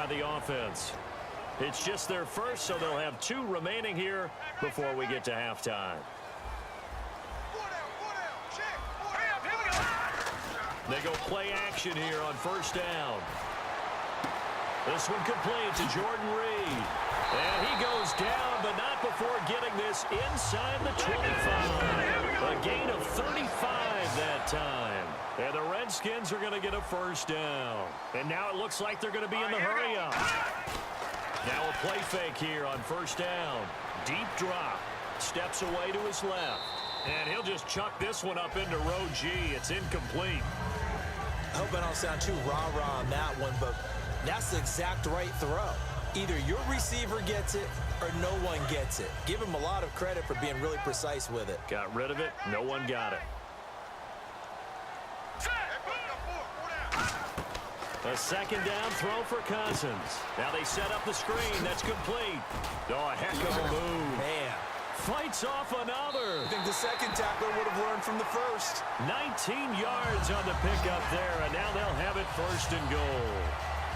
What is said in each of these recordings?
by the offense. It's just their first, so they'll have 2 remaining here before we get to halftime. They go play action here on first down. This one complete to Jordan Reed. And he goes down, but not before getting this inside the 25. A gain of 35 that time. And the Redskins are going to get a first down. And now it looks like they're going to be in the hurry-up. Now a play fake here on first down. Deep drop. Steps away to his left. And he'll just chuck this one up into row G. It's incomplete. I hope I don't sound too rah-rah on that one, but that's the exact right throw. Either your receiver gets it or no one gets it. Give him a lot of credit for being really precise with it. Got rid of it. No one got it. A second down throw for Cousins. Now they set up the screen. That's complete. Oh, a heck of a move. Man. Fights off another. I think the second tackler would have learned from the first. 19 yards on the pickup there, and now they'll have it first and goal.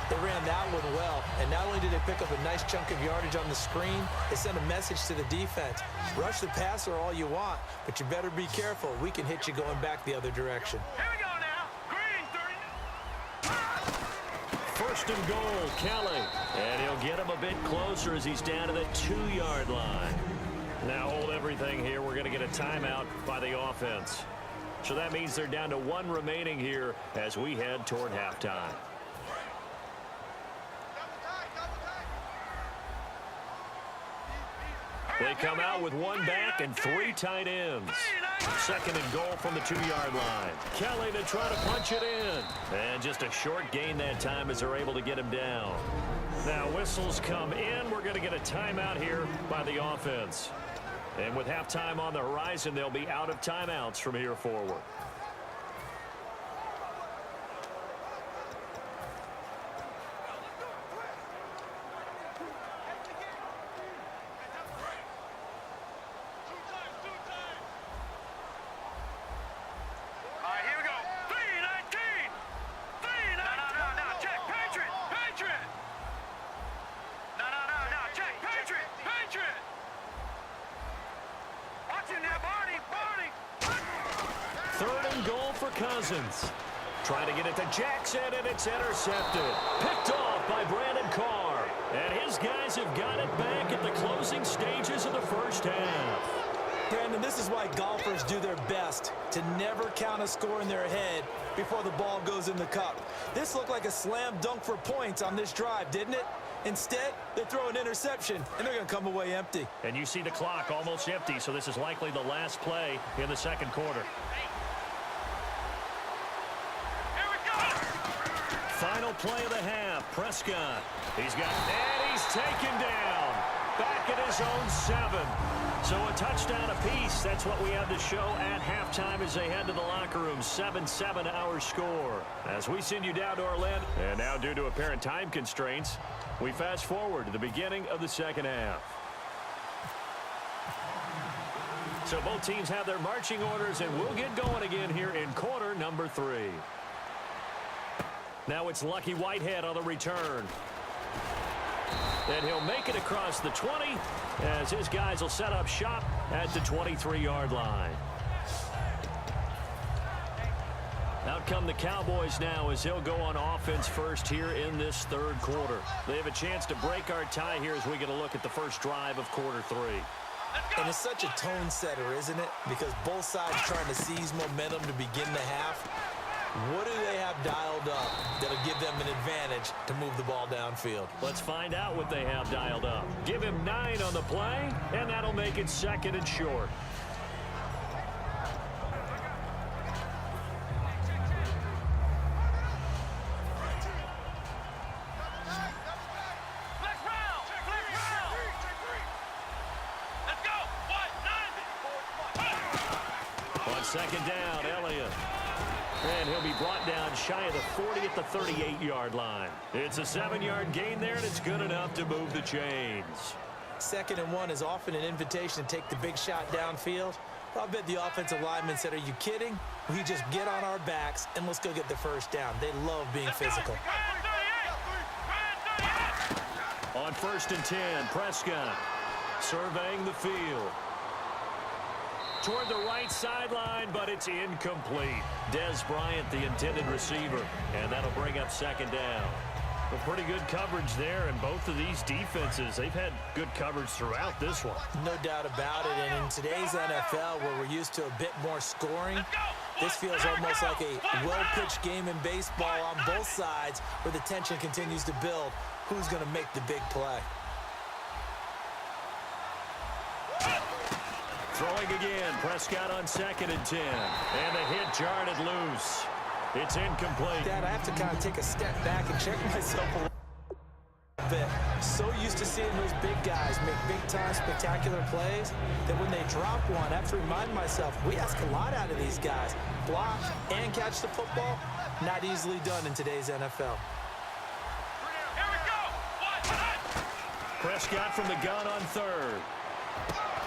They ran that one well, and not only did they pick up a nice chunk of yardage on the screen, they sent a message to the defense. Rush the passer all you want, but you better be careful. We can hit you going back the other direction. Here we go now. Green, 30. First and goal, Kelly. And he'll get him a bit closer as he's down to the 2-yard line. Now hold everything here. We're going to get a timeout by the offense. So that means they're down to 1 remaining here as we head toward halftime. They come out with 1 back and 3 tight ends. Second and goal from the 2-yard line. Kelly to try to punch it in. And just a short gain that time as they're able to get him down. Now whistles come in. We're going to get a timeout here by the offense. And with halftime on the horizon, they'll be out of timeouts from here forward. Cousins trying to get it to Jackson, and it's intercepted. Picked off by Brandon Carr. And his guys have got it back at the closing stages of the first half. Brandon, this is why golfers do their best to never count a score in their head before the ball goes in the cup. This looked like a slam dunk for points on this drive, didn't it? Instead, they throw an interception, and they're going to come away empty. And you see the clock almost empty, so this is likely the last play in the second quarter. Final play of the half, Prescott. He's got, and he's taken down. Back at his own 7. So a touchdown apiece. That's what we have to show at halftime as they head to the locker room. 7-7 our score. As we send you down to Orlando. And now due to apparent time constraints, we fast forward to the beginning of the second half. So both teams have their marching orders, and we'll get going again here in quarter number 3. Now it's Lucky Whitehead on the return. And he'll make it across the 20 as his guys will set up shop at the 23-yard line. Out come the Cowboys now as they'll go on offense first here in this third quarter. They have a chance to break our tie here as we get a look at the first drive of quarter 3. And it's such a tone setter, isn't it? Because both sides trying to seize momentum to begin the half. What do they have dialed up that'll give them an advantage to move the ball downfield? Let's find out what they have dialed up. Give him 9 on the play, and that'll make it second and short. On second down, Elliott. And he'll be brought down shy of the 40 at the 38-yard line. It's a 7-yard gain there, and it's good enough to move the chains. 2nd and 1 is often an invitation to take the big shot downfield. I bet the offensive lineman said, are you kidding? We just get on our backs, and let's go get the first down. They love being physical. On 1st and 10, Prescott surveying the field. Toward the right sideline, but it's incomplete. Dez Bryant, the intended receiver, and that'll bring up 2nd down. Well, pretty good coverage there, and both of these defenses, they've had good coverage throughout this one. No doubt about it, and in today's NFL, where we're used to a bit more scoring, this feels almost like a well-pitched game in baseball on both sides, where the tension continues to build. Who's going to make the big play? Throwing again, Prescott on 2nd and 10, and the hit jarred loose. It's incomplete. Dad, I have to kind of take a step back and check myself a little bit. So used to seeing those big guys make big-time spectacular plays that when they drop one, I have to remind myself, we ask a lot out of these guys. Block and catch the football, not easily done in today's NFL. Here we go. Prescott from the gun on 3rd.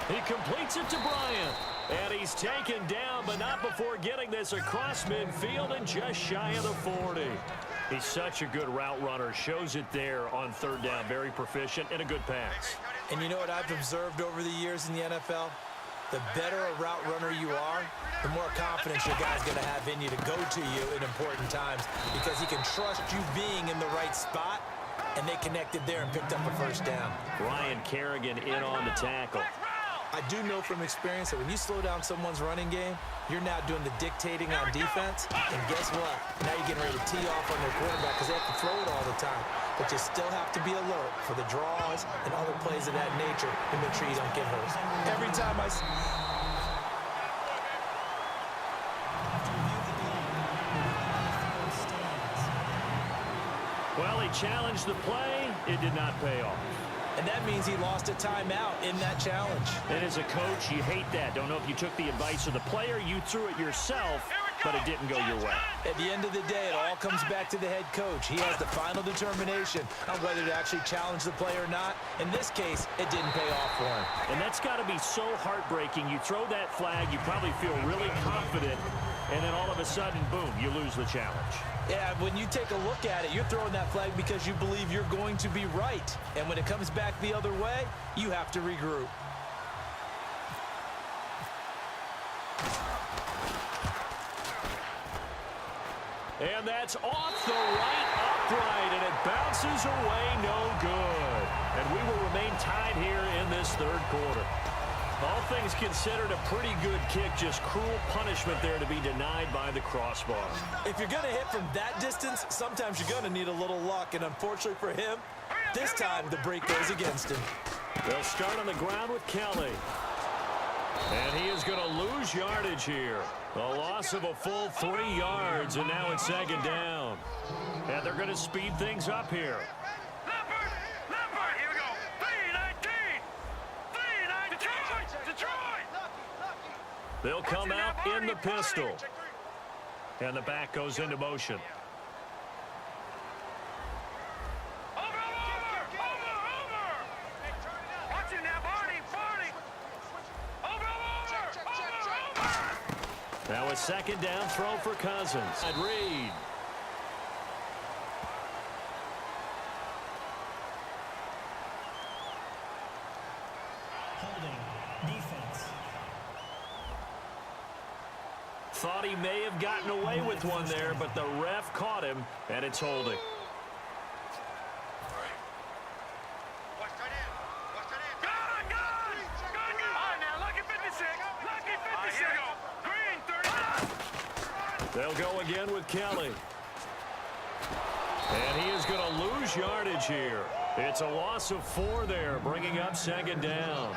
He completes it to Bryant. And he's taken down, but not before getting this across midfield and just shy of the 40. He's such a good route runner. Shows it there on 3rd down. Very proficient and a good pass. And you know what I've observed over the years in the NFL? The better a route runner you are, the more confidence your guy's going to have in you to go to you in important times because he can trust you being in the right spot, and they connected there and picked up a 1st down. Ryan Kerrigan in on the tackle. I do know from experience that when you slow down someone's running game, you're now doing the dictating on defense. And guess what? Now you're getting ready to tee off on their quarterback because they have to throw it all the time. But you still have to be alert for the draws and other plays of that nature to make sure you don't get hurt. Every time I... Well, he challenged the play. It did not pay off. And that means he lost a timeout in that challenge. And as a coach, you hate that. Don't know if you took the advice of the player, you threw it yourself, but it didn't go your way. At the end of the day, it all comes back to the head coach. He has the final determination on whether to actually challenge the play or not. In this case, it didn't pay off for him. And that's got to be so heartbreaking. You throw that flag, you probably feel really confident, and then all of a sudden, boom, you lose the challenge. Yeah, when you take a look at it, you're throwing that flag because you believe you're going to be right. And when it comes back the other way, you have to regroup. And that's off the right upright, and it bounces away no good. And we will remain tied here in this 3rd quarter. All things considered, a pretty good kick, just cruel punishment there to be denied by the crossbar. If you're going to hit from that distance, sometimes you're going to need a little luck, and unfortunately for him, this time the break goes against him. They'll start on the ground with Kelly. And he is going to lose yardage here. A loss of a full 3 yards, and now it's 2nd down. And they're going to speed things up here. Here we go. 3-19. Detroit. They'll come out in the pistol. And the back goes into motion. Now a 2nd down throw for Cousins. Reed. Holding. Defense. Thought he may have gotten away with one there, but the ref caught him, and it's holding. They'll go again with Kelly. And he is going to lose yardage here. It's a loss of 4 there, bringing up 2nd down.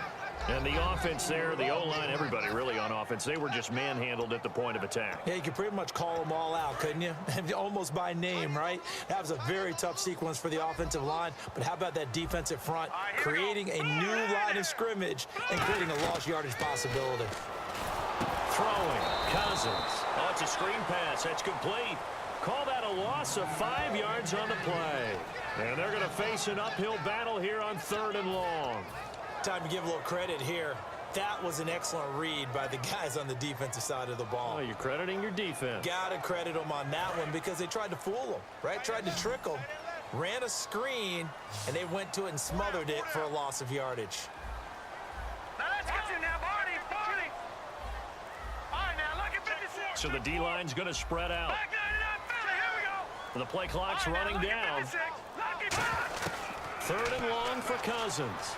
And the offense there, the O-line, everybody really on offense, they were just manhandled at the point of attack. Yeah, you could pretty much call them all out, couldn't you? Almost by name, right? That was a very tough sequence for the offensive line. But how about that defensive front creating a new line of scrimmage and creating a lost yardage possibility? Throwing, Cousins. Oh, it's a screen pass. That's complete. Call that a loss of 5 yards on the play. And they're going to face an uphill battle here on 3rd and long. Time to give a little credit here. That was an excellent read by the guys on the defensive side of the ball. Oh, you're crediting your defense. Got to credit them on that one because they tried to fool them, right? Tried to trick them. ran a screen, and they went to it and smothered it for a loss of yardage. Now let's get you now, Barney. All right, now look at 56. So the D-line's going to spread out. Back 99, here we go. The play clock's All right, running now, down. look at 56. Lucky back. 3rd and long for Cousins.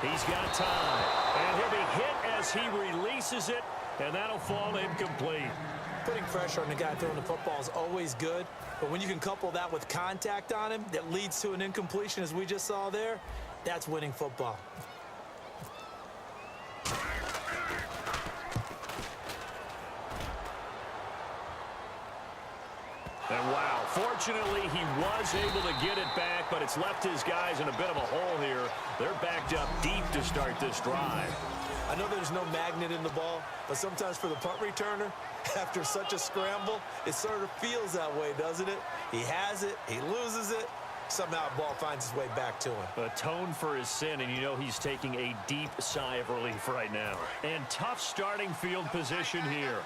He's got time. And he'll be hit as he releases it, and that'll fall incomplete. Putting pressure on the guy throwing the football is always good, but when you can couple that with contact on him that leads to an incompletion, as we just saw there, that's winning football. And wow, fortunately he was able to get it back, but it's left his guys in a bit of a hole here. They're backed up deep to start this drive. I know there's no magnet in the ball, but sometimes for the punt returner, after such a scramble, it sort of feels that way, doesn't it? He has it, he loses it, somehow the ball finds its way back to him. Atone for his sin, and you know he's taking a deep sigh of relief right now. And tough starting field position here.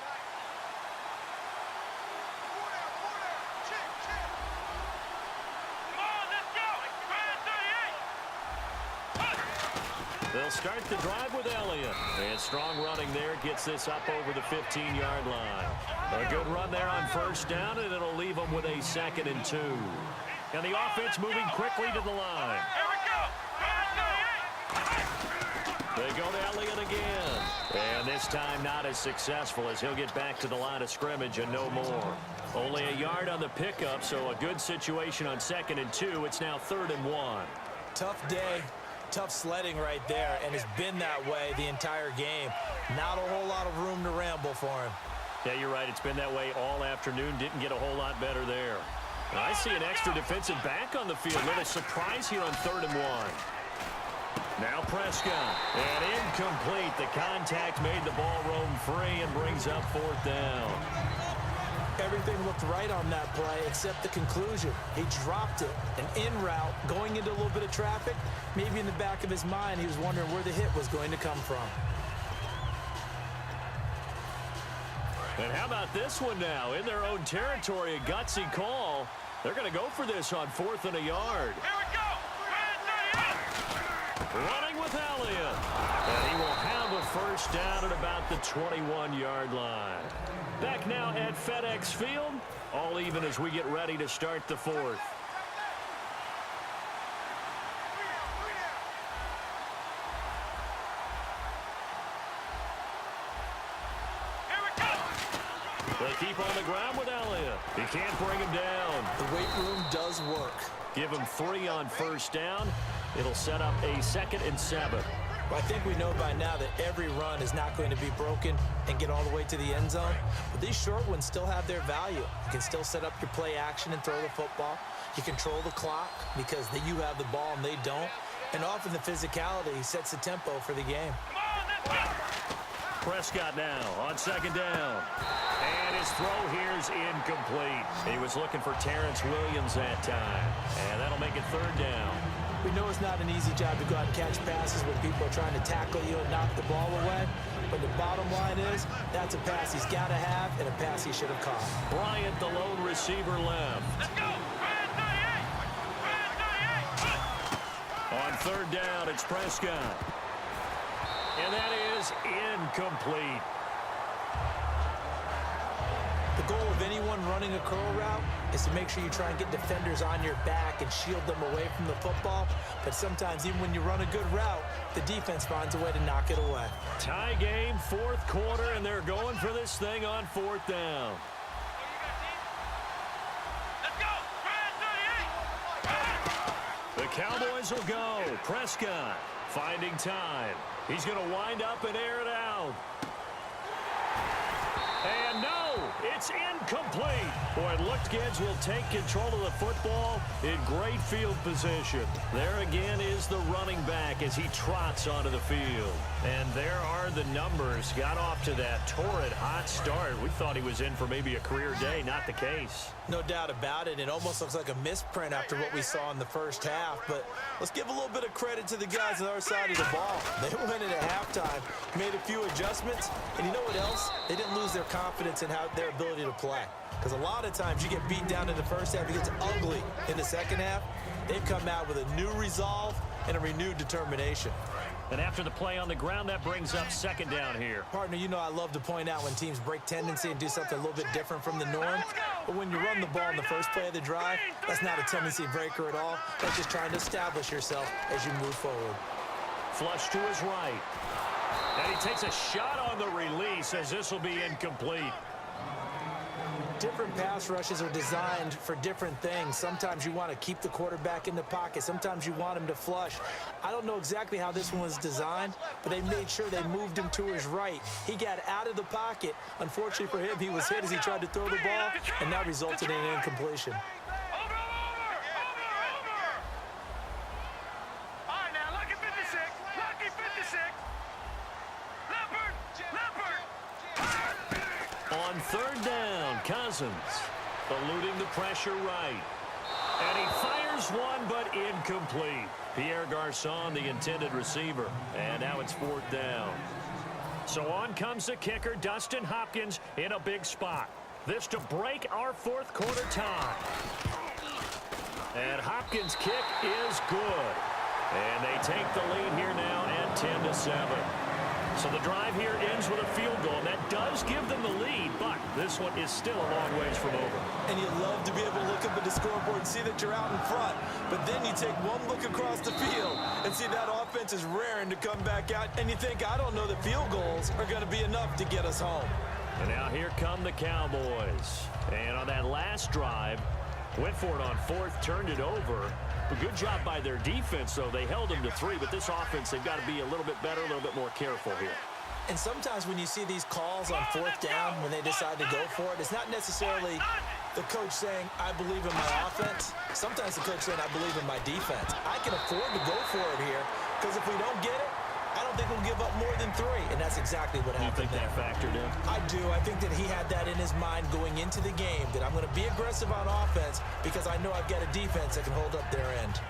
They'll start the drive with Elliott. And strong running there gets this up over the 15-yard line. A good run there on 1st down, and it'll leave them with a 2nd and 2. And the offense moving quickly to the line. Here we go. They go to Elliott again. And this time not as successful as he'll get back to the line of scrimmage and no more. Only a yard on the pickup, so a good situation on 2nd and 2. It's now 3rd and 1. Tough day. Tough sledding right there, and it's been that way the entire game. Not a whole lot of room to ramble for him. Yeah, you're right. It's been that way all afternoon. Didn't get a whole lot better there. Now, I see an extra defensive back on the field. Little surprise here on 3rd and 1. Now Prescott. And incomplete. The contact made the ball roam free and brings up 4th down. Everything looked right on that play except the conclusion. He dropped it, an in route, going into a little bit of traffic. Maybe in the back of his mind, he was wondering where the hit was going to come from. And how about this one now? In their own territory, a gutsy call. They're going to go for this on 4th and a yard. Here we go. Running with Elliott. And he will have a 1st down at about the 21-yard line. Back now at FedEx Field. All even as we get ready to start the 4th. They keep on the ground with Elliott. He can't bring him down. The weight room does work. Give him 3 on 1st down. It'll set up a 2nd and 7. Well, I think we know by now that every run is not going to be broken and get all the way to the end zone. But these short ones still have their value. You can still set up your play action and throw the football. You control the clock because you have the ball and they don't. And often the physicality sets the tempo for the game. Prescott now on 2nd down. And his throw here's incomplete. He was looking for Terrence Williams that time. And that'll make it 3rd down. We know it's not an easy job to go out and catch passes when people are trying to tackle you and knock the ball away. But the bottom line is, that's a pass he's got to have and a pass he should have caught. Bryant, the lone receiver, left. Let's go. On 3rd down, it's Prescott. And that is incomplete. The goal of anyone running a curl route is to make sure you try and get defenders on your back and shield them away from the football. But sometimes even when you run a good route, the defense finds a way to knock it away. Tie game, 4th quarter, and they're going for this thing on 4th down. Let's go. The Cowboys will go. Prescott finding time. He's going to wind up and air it out. And no, it's incomplete. Boy, it looked Gibbs will take control of the football in great field position. There again is the running back as he trots onto the field. And there are the numbers. Got off to that torrid hot start. We thought he was in for maybe a career day. Not the case. No doubt about it. It almost looks like a misprint after what we saw in the first half. But let's give a little bit of credit to the guys on our side of the ball. They went in at halftime, made a few adjustments, and you know what else? They didn't lose their confidence in how their ability to play. Because a lot of times you get beat down in the first half, it gets ugly in the second half. They've come out with a new resolve and a renewed determination. And after the play on the ground, that brings up second down here. Partner, you know I love to point out when teams break tendency and do something a little bit different from the norm. But when you run the ball in the first play of the drive, that's not a tendency breaker at all. That's just trying to establish yourself as you move forward. Flush to his right. And he takes a shot on the release as this will be incomplete. Different pass rushes are designed for different things. Sometimes you want to keep the quarterback in the pocket. Sometimes you want him to flush. I don't know exactly how this one was designed, but they made sure they moved him to his right. He got out of the pocket. Unfortunately for him, he was hit as he tried to throw the ball, and that resulted in an incompletion. On third down, Cousins eluding the pressure right. And he fires one, but incomplete. Pierre Garçon, the intended receiver. And now it's fourth down. So on comes the kicker, Dustin Hopkins, in a big spot. This to break our fourth quarter tie. And Hopkins' kick is good. And they take the lead here now at 10-7. So the drive here ends with a field goal, and that does give them the lead, but this one is still a long ways from over. And you love to be able to look up at the scoreboard and see that you're out in front, but then you take one look across the field and see that offense is raring to come back out, and you think, I don't know that field goals are going to be enough to get us home. And now here come the Cowboys. And on that last drive, went for it on fourth, turned it over. A good job by their defense, though. They held them to 3, but this offense, they've got to be a little bit better, a little bit more careful here. And sometimes when you see these calls on fourth down, when they decide to go for it, it's not necessarily the coach saying, I believe in my offense. Sometimes the coach saying, I believe in my defense. I can afford to go for it here, because if we don't get it, I don't think we'll give up more than 3, and that's exactly what happened. You think that factored in? I do. I think that he had that in his mind going into the game, that I'm going to be aggressive on offense because I know I've got a defense that can hold up their end.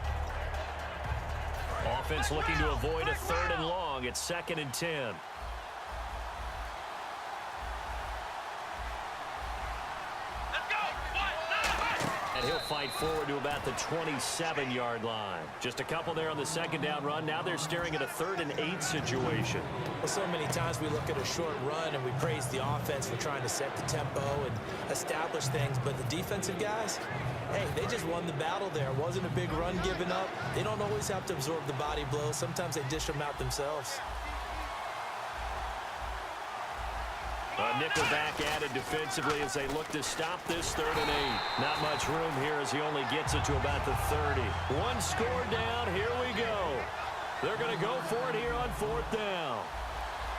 Offense looking to avoid a third and long. It's 2nd and 10. And he'll fight forward to about the 27-yard line. Just a couple there on the second down run. Now they're staring at a 3rd and 8 situation. Well, so many times we look at a short run and we praise the offense for trying to set the tempo and establish things, but the defensive guys, hey, they just won the battle there. It wasn't a big run given up. They don't always have to absorb the body blows. Sometimes they dish them out themselves. Nickelback added defensively as they look to stop this 3rd and 8. Not much room here as he only gets it to about the 30. One score down. Here we go. They're going to go for it here on 4th down.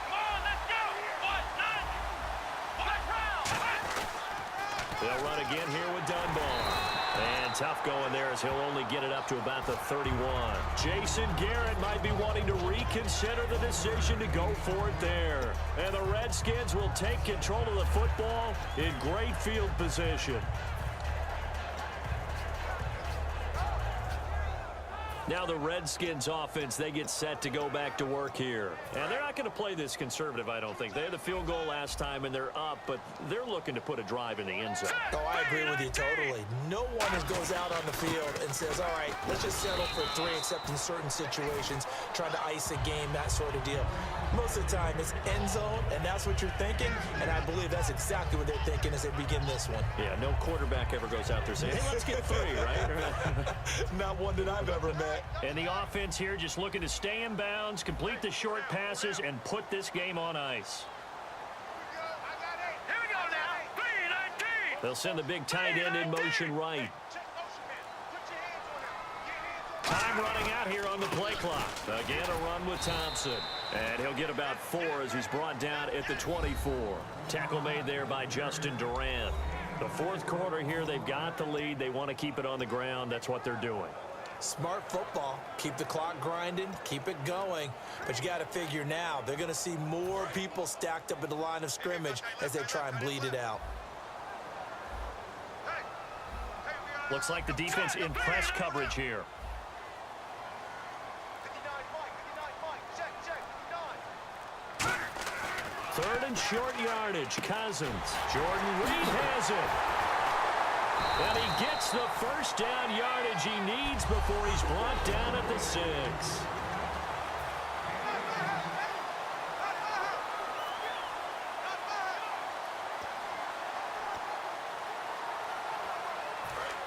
Come on, let's go. They'll run again here with Dunbar. And tough going there as he'll only get it up to about the 31. Jason Garrett might be wanting to reconsider the decision to go for it there. And the Redskins will take control of the football in great field position. Now the Redskins offense, they get set to go back to work here. And they're not going to play this conservative, I don't think. They had the field goal last time, and they're up, but they're looking to put a drive in the end zone. Oh, I agree with you totally. No one goes out on the field and says, all right, let's just settle for 3, except in certain situations, trying to ice a game, that sort of deal. Most of the time, it's end zone, and that's what you're thinking, and I believe that's exactly what they're thinking as they begin this one. Yeah, no quarterback ever goes out there saying, hey, let's get 3, right? Not one that I've ever met. And the offense here just looking to stay in bounds, complete the short passes, and put this game on ice. Here we go now. 3-19. They'll send the big tight end in motion right. Time running out here on the play clock. Again, a run with Thompson. And he'll get about 4 as he's brought down at the 24. Tackle made there by Justin Durant. The 4th quarter here, they've got the lead. They want to keep it on the ground. That's what they're doing. Smart football. Keep the clock grinding, keep it going. But you got to figure now, they're going to see more people stacked up at the line of scrimmage as they try and bleed it out. Looks like the defense in press coverage here. Third and short yardage. Cousins. Jordan Reed has it. And he gets the first down yardage he needs before he's brought down at the 6.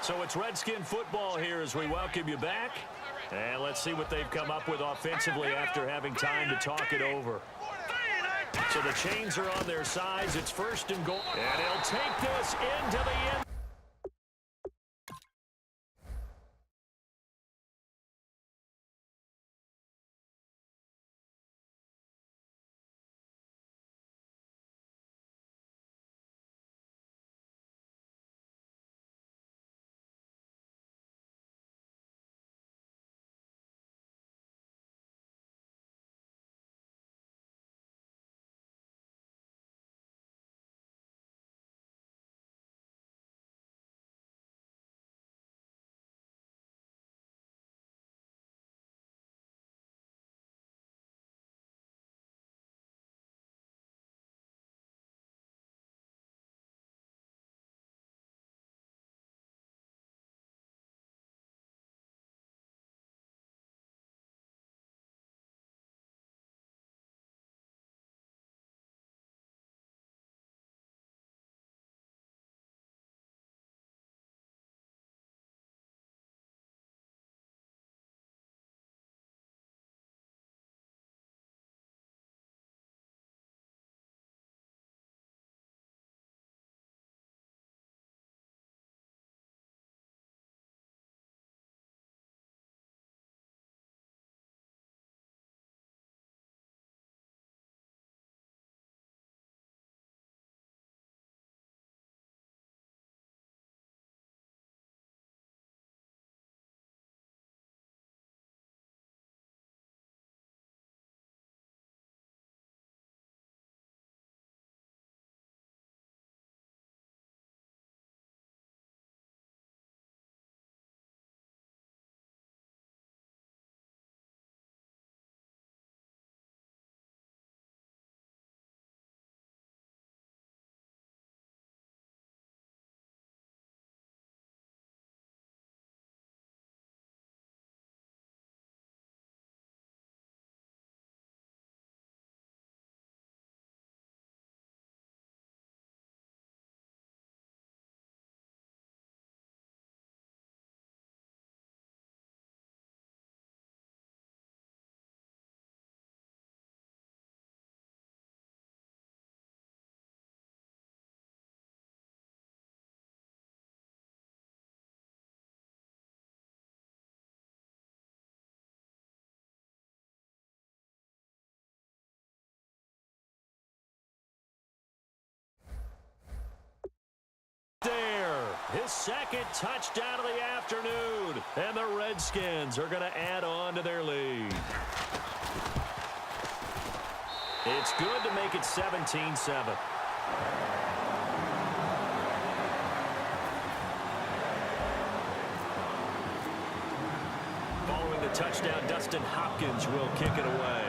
So it's Redskin football here as we welcome you back. And let's see what they've come up with offensively after having time to talk it over. So the chains are on their sides. It's first and goal. And he'll take this into the end. There, his second touchdown of the afternoon, and the Redskins are going to add on to their lead. It's good to make it 17-7. Following the touchdown, Dustin Hopkins will kick it away.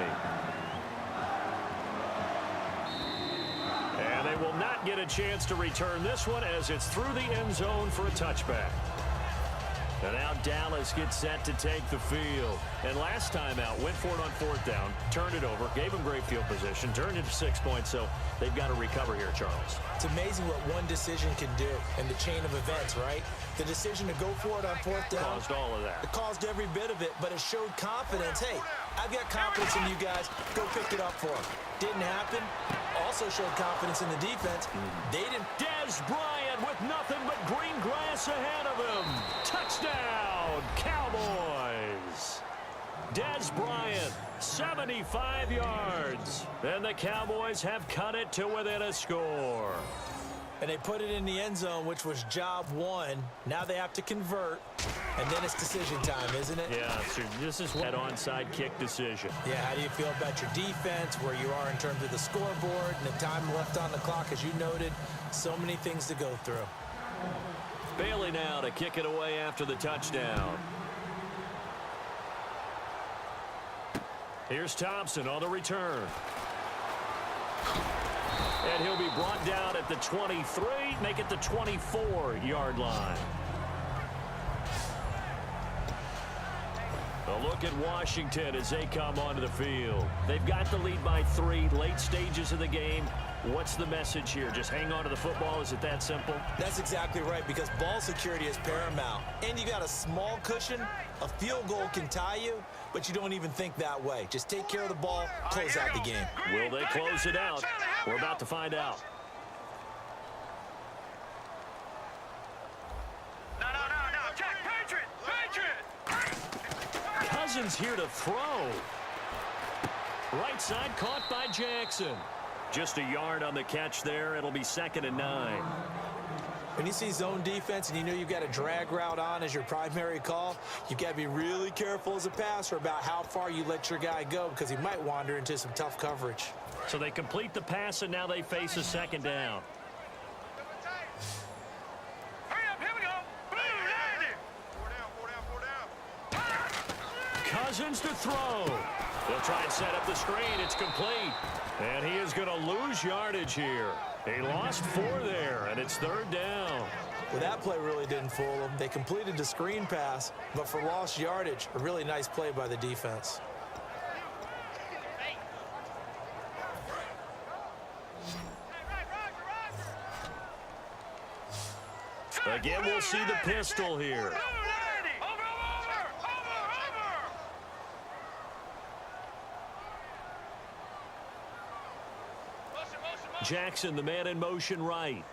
And they will not get a chance to return this one as it's through the end zone for a touchback. And now Dallas gets set to take the field. And last time out, went for it on fourth down, turned it over, gave them great field position, turned it to 6 points, so they've got to recover here, Charles. It's amazing what one decision can do in the chain of events, right? The decision to go for it on fourth down. Caused all of that. It caused every bit of it, but it showed confidence. Hey, I've got confidence in you guys. Go pick it up for them. Didn't happen. Also showed confidence in the defense. They didn't. Dez Bryant with nothing but green grass ahead of him. Touchdown, Cowboys. Dez Bryant, 75 yards. And the Cowboys have cut it to within a score. And they put it in the end zone, which was job one. Now they have to convert, and then it's decision time, isn't it? Yeah, so this is that onside kick decision. Yeah, how do you feel about your defense, where you are in terms of the scoreboard, and the time left on the clock, as you noted? So many things to go through. Bailey now to kick it away after the touchdown. Here's Thompson on the return. And he'll be brought down at the 23, make it the 24-yard line. A look at Washington as they come onto the field. They've got the lead by 3, late stages of the game. What's the message here? Just hang on to the football? Is it that simple? That's exactly right, because ball security is paramount. And you got a small cushion. A field goal can tie you, but you don't even think that way. Just take care of the ball, close out the game. Will they close it out? We're about to find out. No. Check. Patriot. Cousins here to throw. Right side caught by Jackson. Just a yard on the catch there. It'll be 2nd and 9. When you see zone defense and you know you've got a drag route on as your primary call, you've got to be really careful as a passer about how far you let your guy go, because he might wander into some tough coverage. So they complete the pass, and now they face a 2nd down. Hurry up, here we go. Four down. Cousins to throw. They'll try and set up the screen. It's complete. And he is going to lose yardage here. He lost 4 there, and it's 3rd down. Well, that play really didn't fool them. They completed the screen pass, but for lost yardage, a really nice play by the defense. Again, we'll see the pistol here. Jackson, the man in motion right.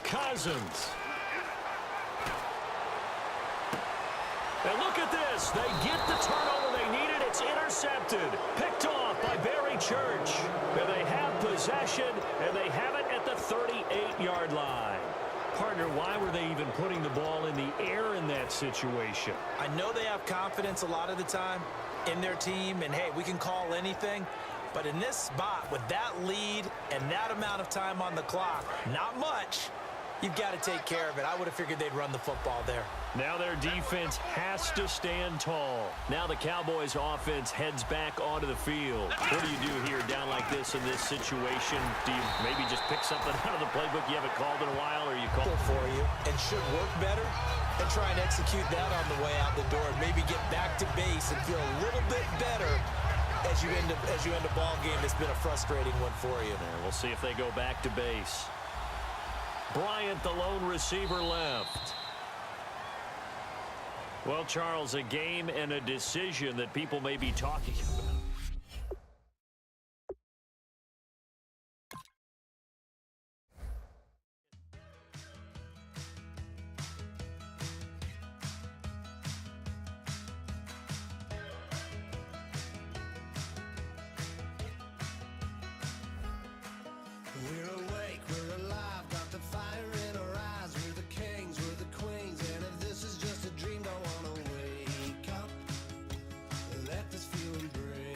Cousins. And look at this. They get the turnover they needed. It's intercepted. Picked off by Barry Church. And they have possession, and they have it at the 38-yard line. Partner, why were they even putting the ball in the air in that situation? I know they have confidence a lot of the time in their team, and hey, we can call anything, but in this spot with that lead and that amount of time on the clock, not much, you've got to take care of it. I would have figured they'd run the football there. Now their defense has to stand tall. Now the Cowboys offense heads back onto the field. What do you do here down like this in this situation? Do you maybe just pick something out of the playbook you haven't called in a while, or you call it for you and should work better, and try and execute that on the way out the door, and maybe get back to base and feel a little bit better as you end a ball game that's been a frustrating one for you. And we'll see if they go back to base. Bryant, the lone receiver, left. Well, Charles, a game and a decision that people may be talking about. Let this feeling break.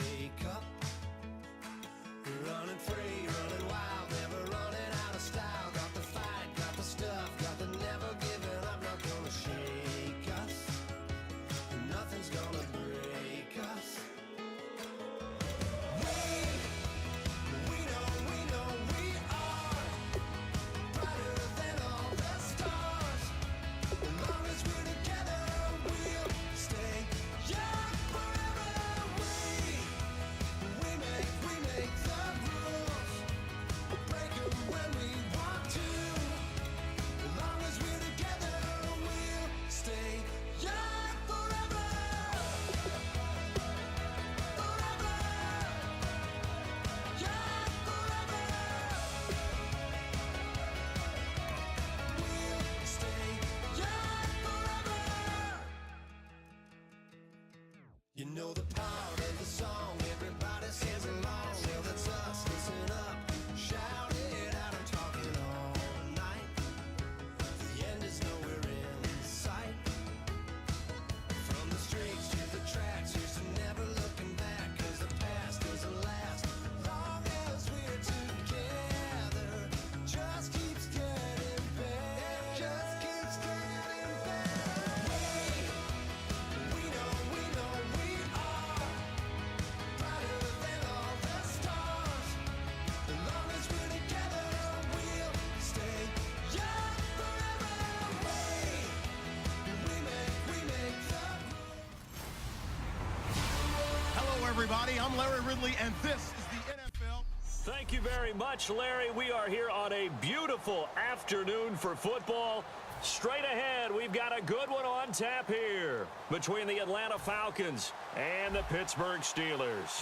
everybody. I'm Larry Ridley, and this is the NFL. Thank you very much, Larry. We are here on a beautiful afternoon for football. Straight ahead, we've got a good one on tap here between the Atlanta Falcons and the Pittsburgh Steelers.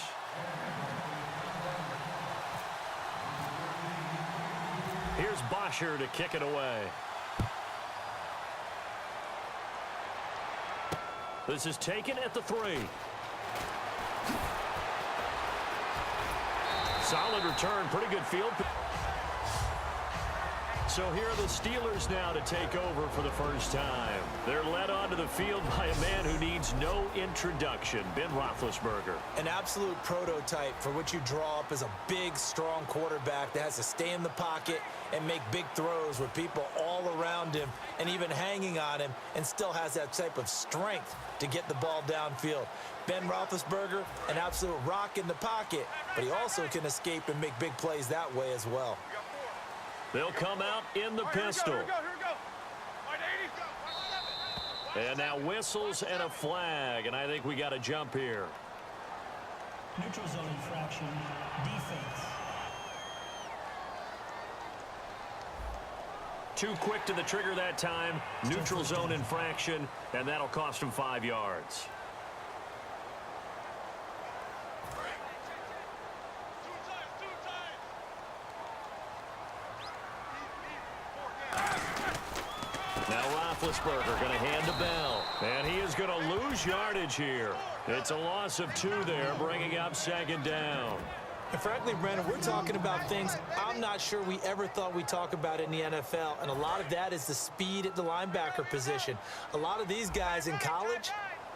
Here's Bosher to kick it away. This is taken at the 3. Solid return, pretty good field. So here are the Steelers now to take over for the first time. They're led onto the field by a man who needs no introduction, Ben Roethlisberger. An absolute prototype for what you draw up as a big, strong quarterback that has to stay in the pocket and make big throws with people all around him and even hanging on him, and still has that type of strength to get the ball downfield. Ben Roethlisberger, an absolute rock in the pocket, but he also can escape and make big plays that way as well. They'll come out in the pistol. Here we go. And now whistles and a flag, and I think we got a jump here. Neutral zone infraction, defense. Too quick to the trigger that time. Neutral zone infraction, and that'll cost him 5 yards. Now Roethlisberger going to hand to Bell, and he is going to lose yardage here. It's a loss of 2 there, bringing up 2nd down. And frankly, Brandon, we're talking about things I'm not sure we ever thought we'd talk about in the NFL, and a lot of that is the speed at the linebacker position. A lot of these guys in college,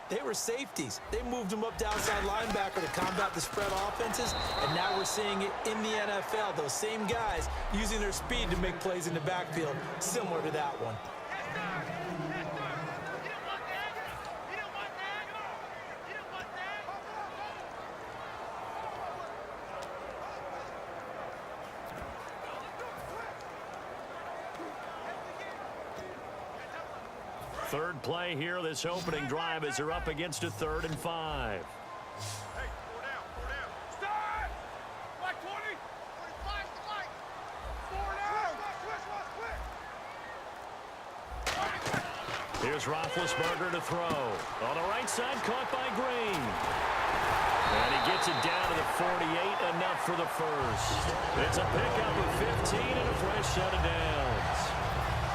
they were safeties. They moved them up to outside linebacker to combat the spread offenses, and now we're seeing it in the NFL. Those same guys using their speed to make plays in the backfield, similar to that one. 3rd play here, this opening drive, as they're up against a 3rd and 5. Hey, 4 down. Start! Like 20. 45, like 4 down. Here's Roethlisberger to throw. On the right side, caught by Green. And he gets it down to the 48, enough for the first. It's a pickup of 15 and a fresh set of downs.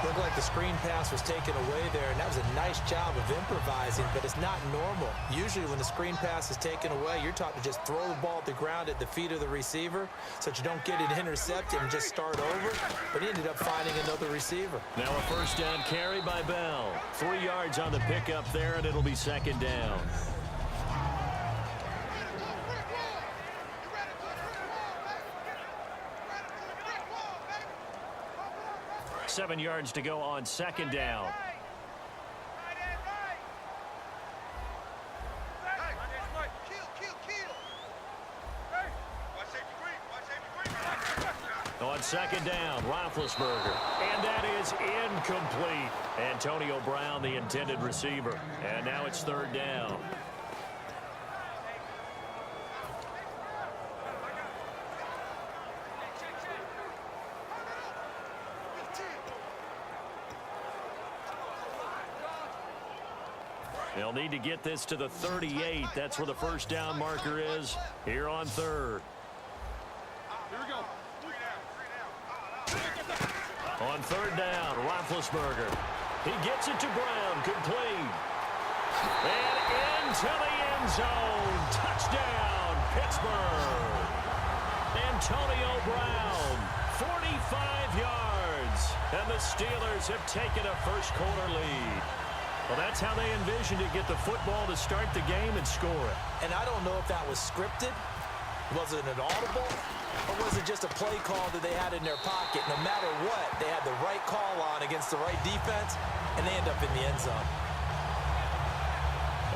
Looked like the screen pass was taken away there, and that was a nice job of improvising, but it's not normal. Usually when the screen pass is taken away, you're taught to just throw the ball at the ground at the feet of the receiver so that you don't get it intercepted and just start over, but he ended up finding another receiver. Now a 1st down carry by Bell. 3 yards on the pickup there, and it'll be 2nd down. 7 yards to go on 2nd down. On 2nd down, Roethlisberger. And that is incomplete. Antonio Brown, the intended receiver. And now it's 3rd down. They'll need to get this to the 38. That's where the 1st down marker is here on 3rd. Here we go. 3 down. On 3rd down, Roethlisberger. He gets it to Brown, complete. And into the end zone. Touchdown, Pittsburgh. Antonio Brown, 45 yards. And the Steelers have taken a first-quarter lead. Well, that's how they envisioned to get the football to start the game and score it. And I don't know if that was scripted. Was it an audible? Or was it just a play call that they had in their pocket? No matter what, they had the right call on against the right defense, and they end up in the end zone.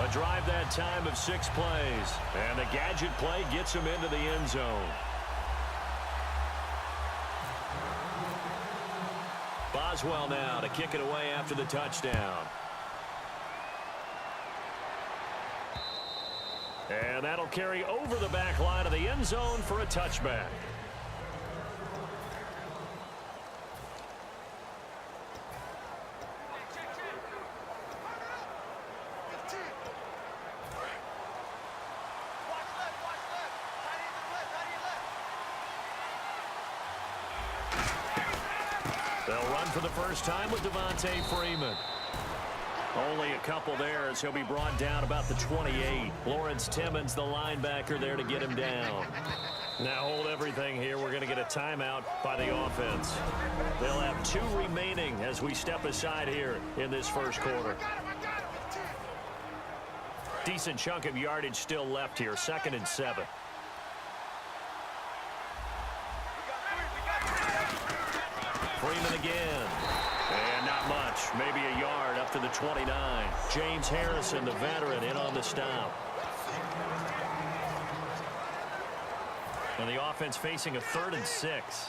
A drive that time of 6 plays. And the gadget play gets him into the end zone. Boswell now to kick it away after the touchdown. And that'll carry over the back line of the end zone for a touchback. They'll run for the first time with Devontae Freeman. Only a couple there as he'll be brought down about the 28. Lawrence Timmons, the linebacker, there to get him down. Now hold everything here. We're going to get a timeout by the offense. They'll have 2 remaining as we step aside here in this first quarter. Decent chunk of yardage still left here. 2nd and 7. Freeman again. And not much. Maybe a yard up to the 29. James Harrison, the veteran, in on the stop. And the offense facing a 3rd and 6.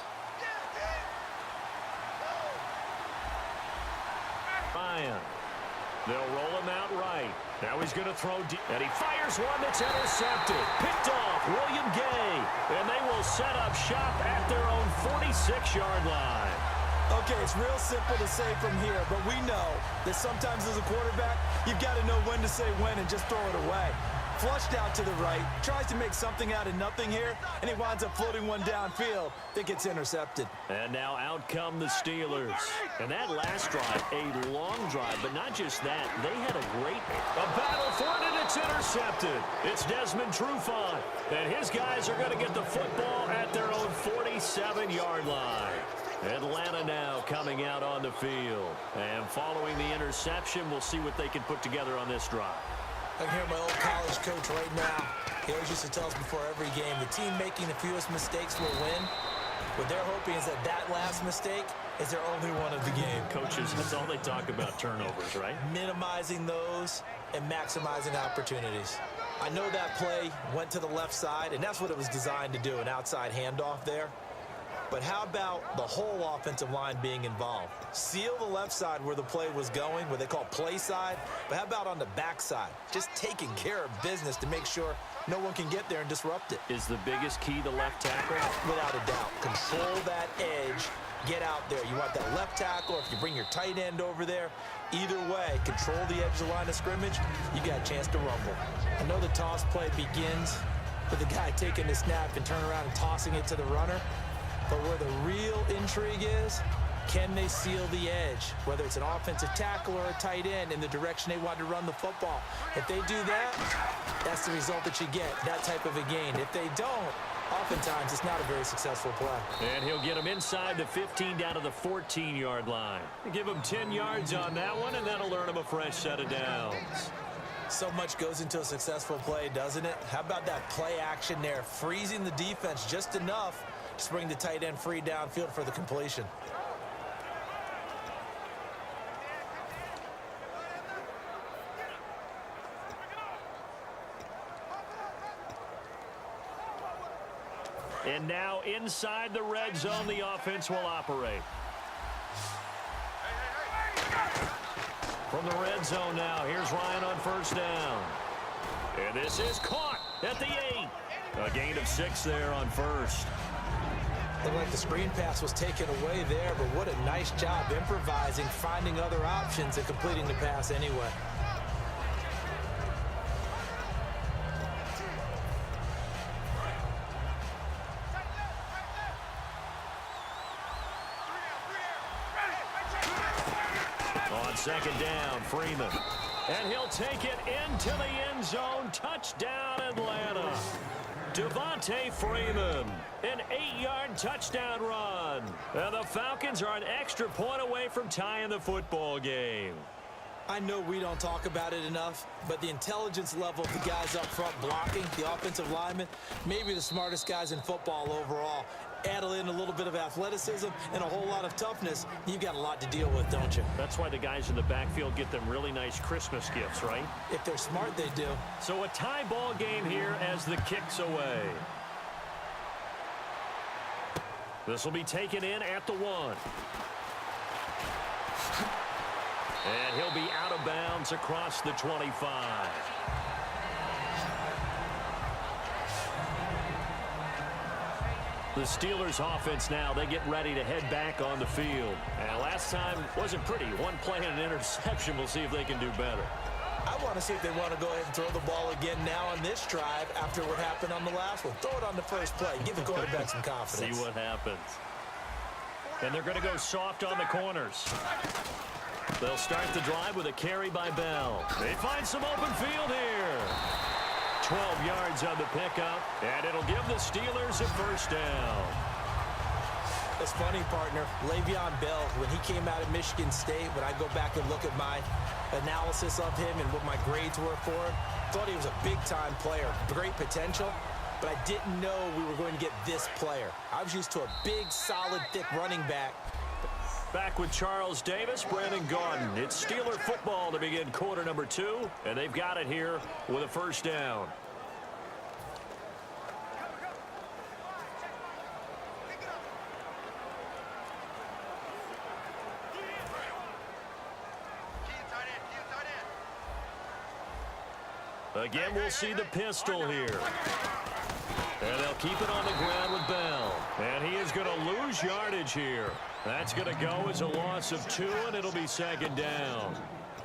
Ryan. They'll roll him out right. Now he's going to throw deep. And he fires one that's intercepted. Picked off William Gay. And they will set up shop at their own 46-yard line. Okay, it's real simple to say from here, but we know that sometimes as a quarterback, you've got to know when to say when and just throw it away. Flushed out to the right, tries to make something out of nothing here, and he winds up floating one downfield that gets intercepted. And now out come the Steelers. And that last drive, a long drive, but not just that. They had a battle for it, and it's intercepted. It's Desmond Trufant, and his guys are going to get the football at their own 47-yard line. Atlanta now coming out on the field. And following the interception, we'll see what they can put together on this drive. I can hear my old college coach right now. He always used to tell us before every game, the team making the fewest mistakes will win. What they're hoping is that that last mistake is their only one of the game. Coaches, that's all they talk about, turnovers, right? Minimizing those and maximizing opportunities. I know that play went to the left side, and that's what it was designed to do, an outside handoff there. But how about the whole offensive line being involved? Seal the left side where the play was going, what they call play side. But how about on the back side? Just taking care of business to make sure no one can get there and disrupt it. Is the biggest key the left tackle? Without a doubt. Control that edge. Get out there. You want that left tackle, if you bring your tight end over there, either way, control the edge of the line of scrimmage, you got a chance to rumble. I know the toss play begins with the guy taking the snap and turn around and tossing it to the runner. But where the real intrigue is, can they seal the edge? Whether it's an offensive tackle or a tight end in the direction they want to run the football. If they do that, that's the result that you get, that type of a gain. If they don't, oftentimes it's not a very successful play. And he'll get him inside the 15 down to the 14-yard line. Give him 10 yards on that one, and that'll earn him a fresh set of downs. So much goes into a successful play, doesn't it? How about that play action there, freezing the defense just enough to bring the tight end free downfield for the completion. And now inside the red zone, the offense will operate. From the red zone now, here's Ryan on first down. And this is caught at the 8. A gain of 6 there on first. Looked like the screen pass was taken away there, but what a nice job improvising, finding other options, and completing the pass anyway. On second down, Freeman. And he'll take it into the end zone. Touchdown, Atlanta. Devontae Freeman, an 8-yard touchdown run. And the Falcons are an extra point away from tying the football game. I know we don't talk about it enough, but the intelligence level of the guys up front blocking, the offensive linemen, maybe the smartest guys in football overall. Add in a little bit of athleticism and a whole lot of toughness, you've got a lot to deal with, don't you? That's why the guys in the backfield get them really nice Christmas gifts, right? If they're smart, they do. So a tie ball game here as the kick's away. This will be taken in at the 1. And he'll be out of bounds across the 25. The Steelers offense now, they get ready to head back on the field. And last time wasn't pretty. One play and an interception. We'll see if they can do better. I want to see if they want to go ahead and throw the ball again now on this drive after what happened on the last one. Throw it on the first play. Give the quarterback some confidence. See what happens. And they're going to go soft on the corners. They'll start the drive with a carry by Bell. They find some open field here. 12 yards on the pickup, and it'll give the Steelers a first down. It's funny, partner. Le'Veon Bell, when he came out of Michigan State, when I go back and look at my analysis of him and what my grades were for him, thought he was a big-time player, great potential, but I didn't know we were going to get this player. I was used to a big, solid, thick running back. Back with Charles Davis, Brandon Gaudin. It's Steeler football to begin quarter number 2, and they've got it here with a first down. Again, we'll see the pistol here. And they'll keep it on the ground with Bell. And he is going to lose yardage here. That's going to go as a loss of 2, and it'll be second down.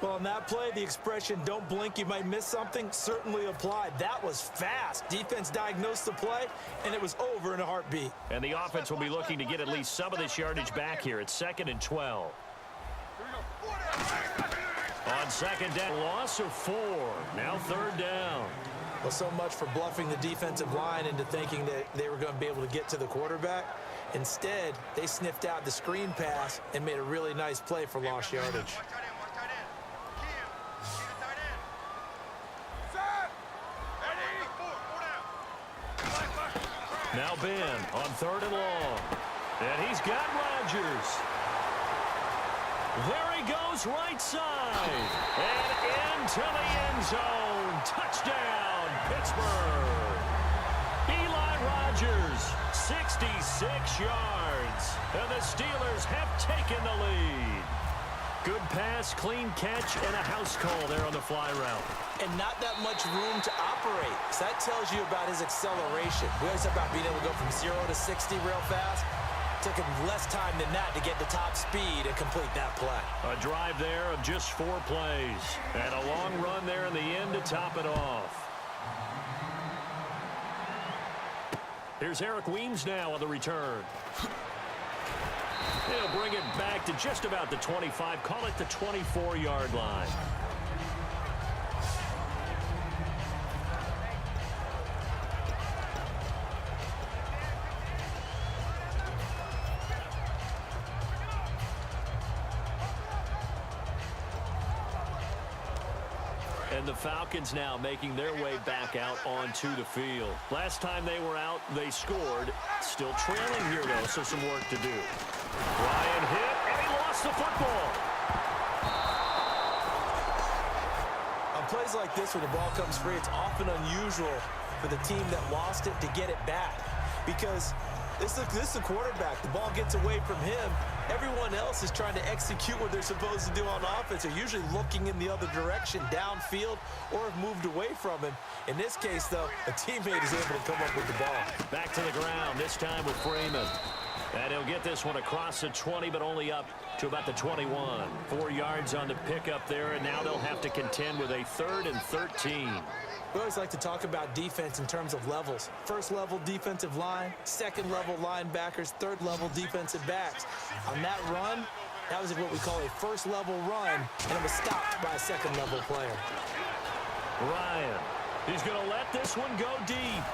Well, on that play, the expression, don't blink, you might miss something, certainly applied. That was fast. Defense diagnosed the play, and it was over in a heartbeat. And the offense will be looking to get at least some of this yardage back here. It's 2nd and 12. On second down, loss of 4. Now 3rd down. Well, so much for bluffing the defensive line into thinking that they were going to be able to get to the quarterback. Instead, they sniffed out the screen pass and made a really nice play for lost yardage. Now Ben on 3rd and long. And he's got Rodgers. There he goes, right side. And into the end zone. Touchdown, Pittsburgh. Eli Rodgers, 66 yards. And the Steelers have taken the lead. Good pass, clean catch, and a house call there on the fly route. And not that much room to operate. So that tells you about his acceleration. We always talk about being able to go from 0 to 60 real fast. Took him less time than that to get the top speed and complete that play. A drive there of just 4 plays. And a long run there in the end to top it off. Here's Eric Weems now on the return. He'll bring it back to just about the 25. Call it the 24-yard line. And the Falcons now making their way back out onto the field. Last time they were out, they scored. Still trailing here, though, so some work to do. Ryan hit, and he lost the football. On plays like this, when the ball comes free, it's often unusual for the team that lost it to get it back. Because this is the quarterback. The ball gets away from him. Everyone else is trying to execute what they're supposed to do on offense. They're usually looking in the other direction, downfield, or have moved away from him. In this case, though, a teammate is able to come up with the ball. Back to the ground, this time with Freeman. And he'll get this one across the 20, but only up to about the 21. 4 yards on the pickup there, and now they'll have to contend with a 3rd and 13. We always like to talk about defense in terms of levels. First level defensive line, second level linebackers, third level defensive backs. On that run, that was what we call a first level run, and it was stopped by a second level player. Ryan, he's going to let this one go deep.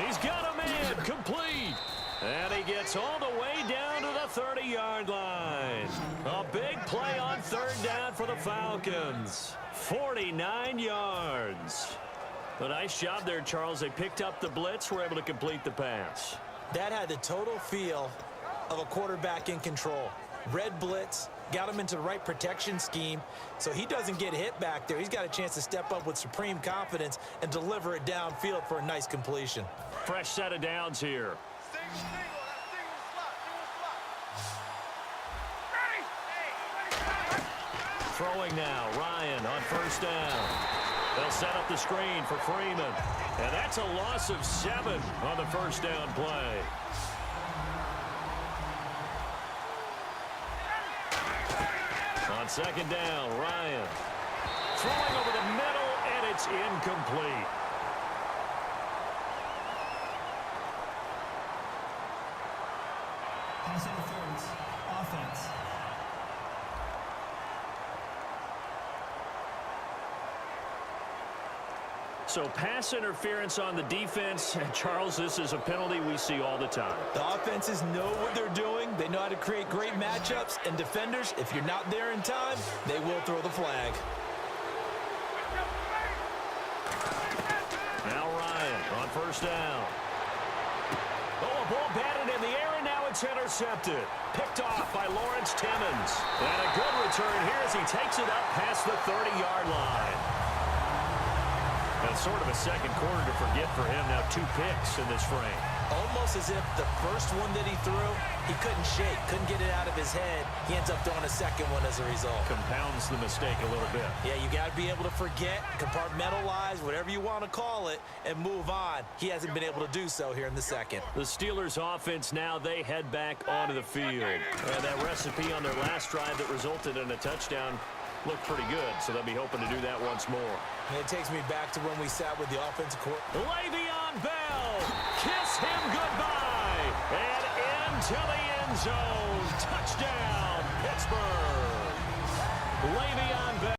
He's got a man complete. And he gets all the way down to the 30-yard line. A big play on 3rd down for the Falcons. 49 yards. A nice job there, Charles. They picked up the blitz, were able to complete the pass. That had the total feel of a quarterback in control. Red blitz, got him into the right protection scheme, so he doesn't get hit back there. He's got a chance to step up with supreme confidence and deliver it downfield for a nice completion. Fresh set of downs here. Throwing now, Ryan on 1st down. They'll set up the screen for Freeman. And that's a loss of 7 on the 1st down play. On second down, Ryan. Throwing over the middle, and it's incomplete. Pass interference. Offense. So pass interference on the defense. And Charles, this is a penalty we see all the time. The offenses know what they're doing. They know how to create great matchups. And defenders, if you're not there in time, they will throw the flag. Now Ryan on first down. Oh, a ball batted in the air, and now it's intercepted. Picked off by Lawrence Timmons. And a good return here as he takes it up past the 30-yard line. That's sort of a second quarter to forget for him. Now 2 picks in this frame. Almost as if the first one that he threw, he couldn't shake, couldn't get it out of his head. He ends up throwing a second one as a result. Compounds the mistake a little bit. Yeah, you got to be able to forget, compartmentalize, whatever you want to call it, and move on. He hasn't been able to do so here in the second. The Steelers offense now, they head back onto the field. And that recipe on their last drive that resulted in a touchdown looked pretty good, so they'll be hoping to do that once more. And it takes me back to when we sat with the offensive coordinator. Le'Veon Bell, kiss him goodbye, and into the end zone. Touchdown, Pittsburgh. Le'Veon Bell